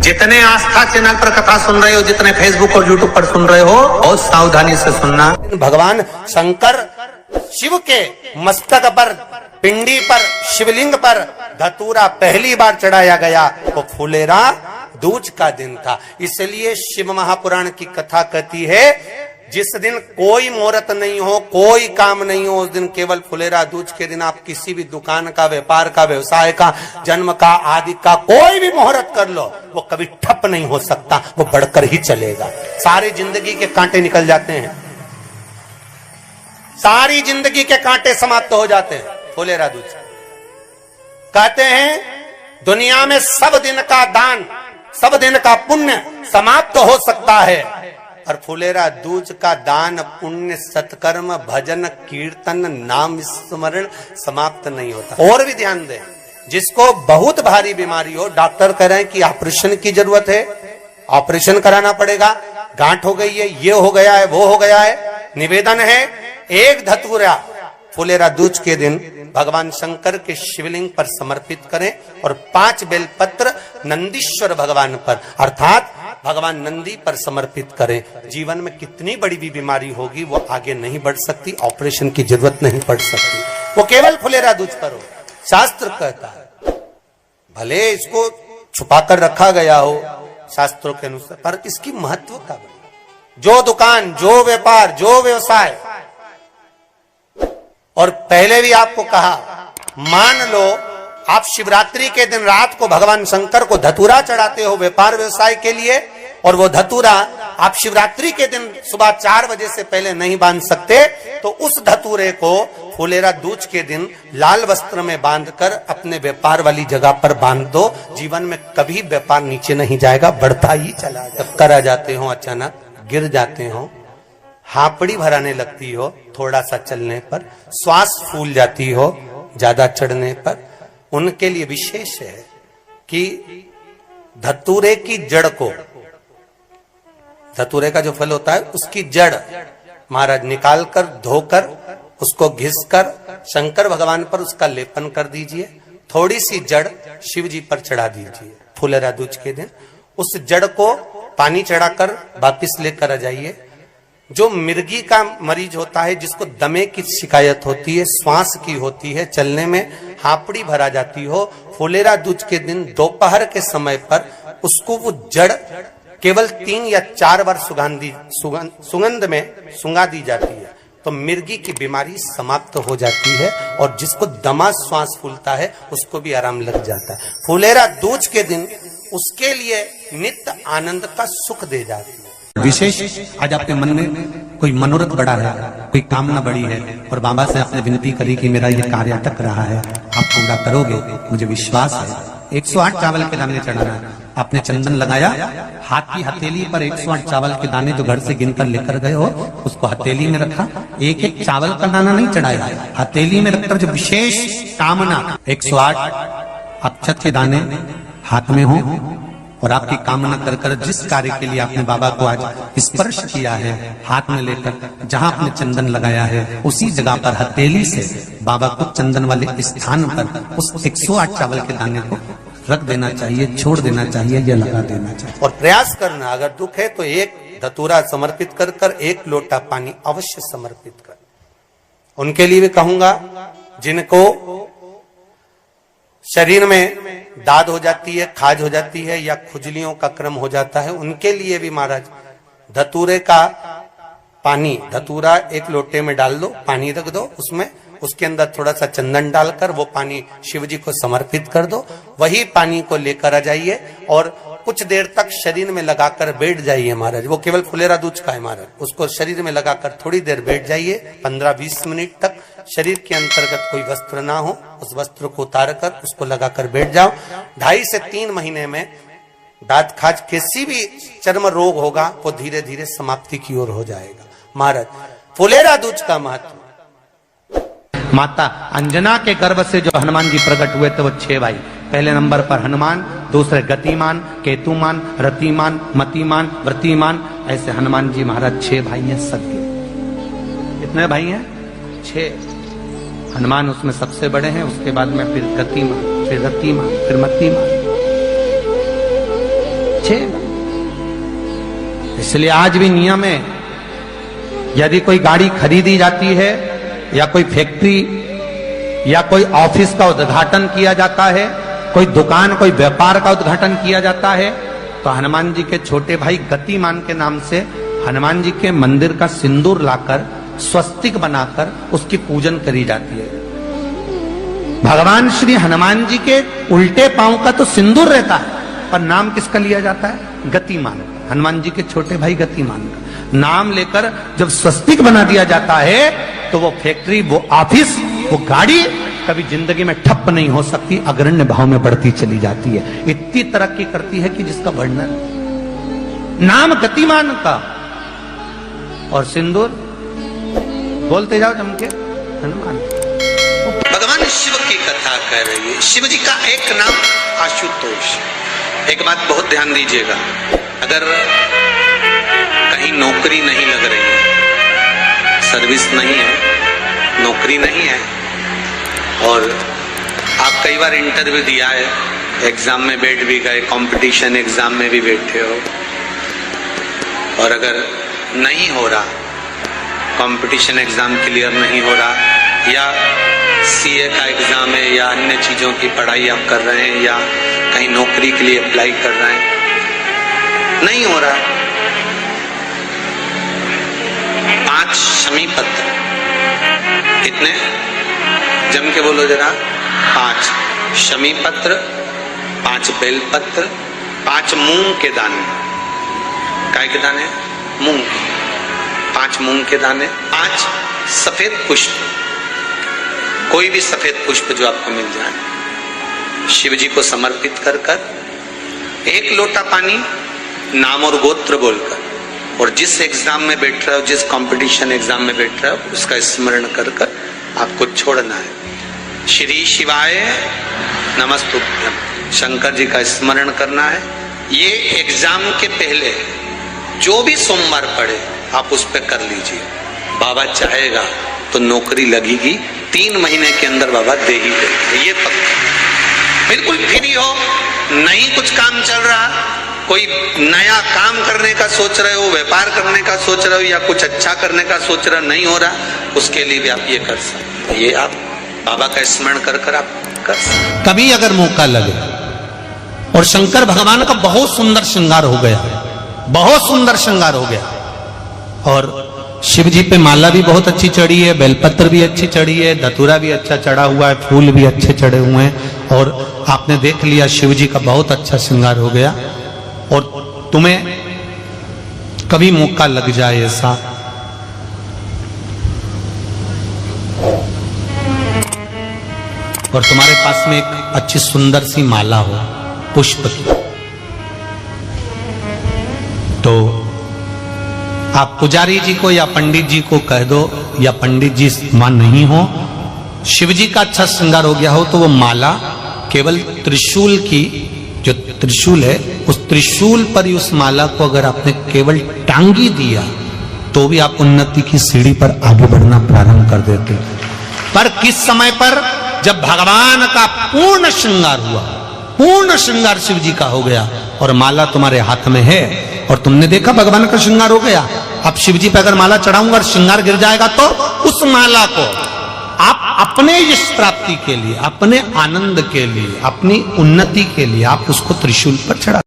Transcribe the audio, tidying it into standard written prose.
जितने आस्था चैनल पर कथा सुन रहे हो, जितने फेसबुक और यूट्यूब पर सुन रहे हो, बहुत सावधानी से सुनना। भगवान शंकर शिव के मस्तक पर, पिंडी पर, शिवलिंग पर धतूरा पहली बार चढ़ाया गया वो फुलेरा दूज का दिन था। इसलिए शिव महापुराण की कथा कहती है जिस दिन कोई मुहूर्त नहीं हो, कोई काम नहीं हो, उस दिन केवल फुलेरा दूज के दिन आप किसी भी दुकान का, व्यापार का, व्यवसाय का, जन्म का, आदि का कोई भी मुहूर्त कर लो, वो कभी ठप नहीं हो सकता, वो बढ़कर ही चलेगा। सारी जिंदगी के कांटे निकल जाते हैं, सारी जिंदगी के कांटे समाप्त हो जाते हैं फुलेरा दूज। कहते हैं दुनिया में सब दिन का दान, सब दिन का पुण्य समाप्त हो सकता है, और फुलेरा दूज का दान, पुण्य, सत्कर्म, भजन, कीर्तन, नाम स्मरण समाप्त नहीं होता। और भी ध्यान दें, जिसको बहुत भारी बीमारी हो, डॉक्टर कह रहे हैं कि ऑपरेशन की जरूरत है, ऑपरेशन कराना पड़ेगा, गांठ हो गई है, ये हो गया है, वो हो गया है, निवेदन है एक धतूरा फुलेरा दूज के दिन भगवान शंकर के शिवलिंग पर समर्पित करें और 5 बेलपत्र नंदीश्वर भगवान पर अर्थात भगवान नंदी पर समर्पित करें। जीवन में कितनी बड़ी भी बीमारी होगी वो आगे नहीं बढ़ सकती, ऑपरेशन की जरूरत नहीं पड़ सकती, वो केवल फुलेरा दूज पर हो। शास्त्र कहता है भले इसको छुपा कर रखा गया हो शास्त्रों के अनुसार, पर इसकी महत्व का जो दुकान, जो व्यापार, जो व्यवसाय, और पहले भी आपको कहा, मान लो आप शिवरात्रि के दिन रात को भगवान शंकर को धतूरा चढ़ाते हो व्यापार व्यवसाय के लिए, और वो धतूरा आप शिवरात्रि के दिन सुबह 4 बजे से पहले नहीं बांध सकते, तो उस धतूरे को फुलेरा दूज के दिन लाल वस्त्र में बांधकर अपने व्यापार वाली जगह पर बांध दो। जीवन में कभी व्यापार नीचे नहीं जाएगा, बढ़ता ही चला जाएगा। चक्कर आ जाते हो, अचानक गिर जाते हो, हापड़ी भराने लगती हो थोड़ा सा चलने पर, श्वास फूल जाती हो ज्यादा चढ़ने पर, उनके लिए विशेष है कि धतूरे की जड़ को, धतूरे का जो फल होता है उसकी जड़ महाराज निकालकर, धोकर, उसको घिसकर शंकर भगवान पर उसका लेपन कर दीजिए। थोड़ी सी जड़ शिव जी पर चढ़ा दीजिए फुलेरा दूज के दिन। उस जड़ को पानी चढ़ाकर वापिस लेकर आ जाइए। जो मिर्गी का मरीज होता है, जिसको दमे की शिकायत होती है, श्वास की होती है, चलने में हापड़ी भरा जाती हो, फुलेरा दूज के दिन दोपहर के समय पर उसको वो जड़ केवल 3 या 4 बार सुगंध में सुंगा दी जाती है, तो मिर्गी की बीमारी समाप्त हो जाती है, और जिसको दमा श्वास फूलता है उसको भी आराम लग जाता है। फुलेरा दूज के दिन उसके लिए नित्य आनंद का सुख दे जाती है। विशेष आज आपके मन में कोई मनोरथ बड़ा है, कोई कामना बड़ी है, और बाबा से आपने विनती करी कि मेरा ये कार्य अटक रहा है, आप पूरा करोगे, मुझे विश्वास है। 108 चावल के दाने चढ़ाना है। आपने चंदन लगाया, हाथ की हथेली पर 108 चावल के दाने जो घर से गिनकर लेकर गए हो उसको हथेली में रखा। एक एक चावल का दाना नहीं चढ़ाया, हथेली में रखकर जो विशेष कामना 108 अक्षत के दाने हाथ में हो, और आपकी कामना कर कर जिस कार्य के लिए आपने बाबा को आज स्पर्श किया है, हाथ में लेकर जहां आपने चंदन लगाया है उसी जगह पर हथेली से बाबा को चंदन वाले स्थान पर उस 108 चावल के दाने को रख देना चाहिए, छोड़ देना चाहिए, या लगा देना चाहिए। और प्रयास करना, अगर दुख है तो एक धतूरा समर्पित कर कर 1 लोटा पानी अवश्य समर्पित कर। उनके लिए भी कहूंगा जिनको शरीर में दाद हो जाती है, खाज हो जाती है, या खुजलियों का क्रम हो जाता है, उनके लिए भी महाराज धतूरे का पानी, धतूरा 1 लोटे में डाल दो, पानी रख दो, उसमें उसके अंदर थोड़ा सा चंदन डालकर वो पानी शिव जी को समर्पित कर दो। वही पानी को लेकर आ जाइए और कुछ देर तक शरीर में लगाकर बैठ जाइए महाराज। वो केवल फुलेरा दूज का है महाराज, उसको शरीर में लगाकर थोड़ी देर बैठ जाइए, 15-20 मिनट तक। शरीर के अंतर्गत कोई वस्त्र ना हो, उस वस्त्र को उतार कर उसको लगाकर बैठ जाओ। 2.5 से 3 महीने में दांत खाज, किसी भी चर्म रोग होगा वो धीरे धीरे समाप्ति की ओर हो जाएगा। महाराज फुलेरा दूज का महत्व। माता अंजना के गर्भ से जो हनुमान जी प्रकट हुए थे वो 6 भाई। पहले नंबर पर हनुमान, दूसरे गतिमान, केतुमान, रतिमान, मतिमान, व्रतिमान, ऐसे हनुमान जी महाराज 6 भाई हैं सगे। कितने भाई हैं? 6। हनुमान उसमें सबसे बड़े हैं, उसके बाद में फिर गतिमान, फिर रतिमान, फिर मतिमान। अच्छे। इसलिए आज भी नियम है, यदि कोई गाड़ी खरीदी जाती है या कोई फैक्ट्री या कोई ऑफिस का उद्घाटन किया जाता है, कोई दुकान कोई व्यापार का उद्घाटन किया जाता है, तो हनुमान जी के छोटे भाई गतिमान के नाम से हनुमान जी के मंदिर का सिंदूर लाकर स्वस्तिक बनाकर उसकी पूजन करी जाती है। भगवान श्री हनुमान जी के उल्टे पांव का तो सिंदूर रहता है, पर नाम किसका लिया जाता है? गतिमान। हनुमान जी के छोटे भाई गतिमान का नाम लेकर जब स्वस्तिक बना दिया जाता है, तो वो फैक्ट्री, वो ऑफिस, वो गाड़ी कभी जिंदगी में ठप नहीं हो सकती, अग्रण्य भाव में बढ़ती चली जाती है, इतनी तरक्की करती है कि जिसका वर्णन। नाम गतिमान का और सिंदूर, बोलते जाओ जम के, हनुमान। भगवान शिव की कथा कर रही है। शिव जी का एक नाम आशुतोष। एक बात बहुत ध्यान दीजिएगा, अगर कहीं नौकरी नहीं लग रही है, सर्विस नहीं है, नौकरी नहीं है, और आप कई बार इंटरव्यू दिया है, एग्जाम में बैठ भी गए, कंपटीशन एग्जाम में भी बैठे हो, और अगर नहीं हो रहा, कंपटीशन एग्जाम क्लियर नहीं हो रहा, या सीए का एग्जाम है या अन्य चीजों की पढ़ाई आप कर रहे हैं, या कहीं नौकरी के लिए अप्लाई कर रहे हैं, नहीं हो रहा, 5 शमी पत्र, कितने? जम के बोलो जरा। 5 शमी पत्र, 5 बेल पत्र, 5 मूंग के दाने। काय के दाने? मूंग। 5 मूंग के दाने, 5 सफेद पुष्प, कोई भी सफेद पुष्प जो आपको मिल जाए, शिव जी को समर्पित कर कर 1 लोटा पानी, नाम और गोत्र बोलकर, और जिस एग्जाम में बैठ रहे हो, जिस कंपटीशन एग्जाम में बैठ रहे हो, उसका स्मरण कर कर आपको छोड़ना है। श्री शिवाय नमस्तुभ्यम, शंकर जी का स्मरण करना है। ये एग्जाम के पहले जो भी सोमवार पड़े आप उस पर कर लीजिए। बाबा चाहेगा तो नौकरी लगेगी, 3 महीने के अंदर बाबा दे ही देंगे, ये पक्का। बिल्कुल फ्री हो, नहीं कुछ काम चल रहा, कोई नया काम करने का सोच रहे हो, व्यापार करने का सोच रहे हो, या कुछ अच्छा करने का सोच रहे हो, नहीं हो रहा, उसके लिए भी आप ये कर सकते। ये आप बाबा का स्मरण कर कर आप कर सकते। कभी अगर मौका लगे, और शंकर भगवान का बहुत सुंदर श्रृंगार हो गया, बहुत सुंदर श्रृंगार हो गया, और शिव जी पे माला भी बहुत अच्छी चढ़ी है, बेलपत्र भी अच्छी चढ़ी है, धतूरा भी अच्छा चढ़ा हुआ है, फूल भी अच्छे चढ़े हुए हैं, और आपने देख लिया शिव जी का बहुत अच्छा श्रृंगार हो गया। और तुम्हें कभी मौका लग जाए ऐसा, और तुम्हारे पास में एक अच्छी सुंदर सी माला हो पुष्प की, तो आप पुजारी जी को या पंडित जी को कह दो, या पंडित जी मान नहीं हो, शिव जी का अच्छा श्रृंगार हो गया हो, तो वो माला केवल त्रिशूल की, जो त्रिशूल है, उस त्रिशूल पर ही उस माला को अगर आपने केवल टांगी दिया, तो भी आप उन्नति की सीढ़ी पर आगे बढ़ना प्रारंभ कर देते। पर किस समय पर? जब भगवान का पूर्ण श्रृंगार हुआ, पूर्ण श्रृंगार शिव जी का हो गया, और माला तुम्हारे हाथ में है, और तुमने देखा भगवान का श्रृंगार हो गया। अब शिव जी पे अगर माला चढ़ाऊंगा और श्रृंगार गिर जाएगा, तो उस माला को आप अपने यश प्राप्ति के लिए, अपने आनंद के लिए, अपनी उन्नति के लिए आप उसको त्रिशूल पर चढ़ा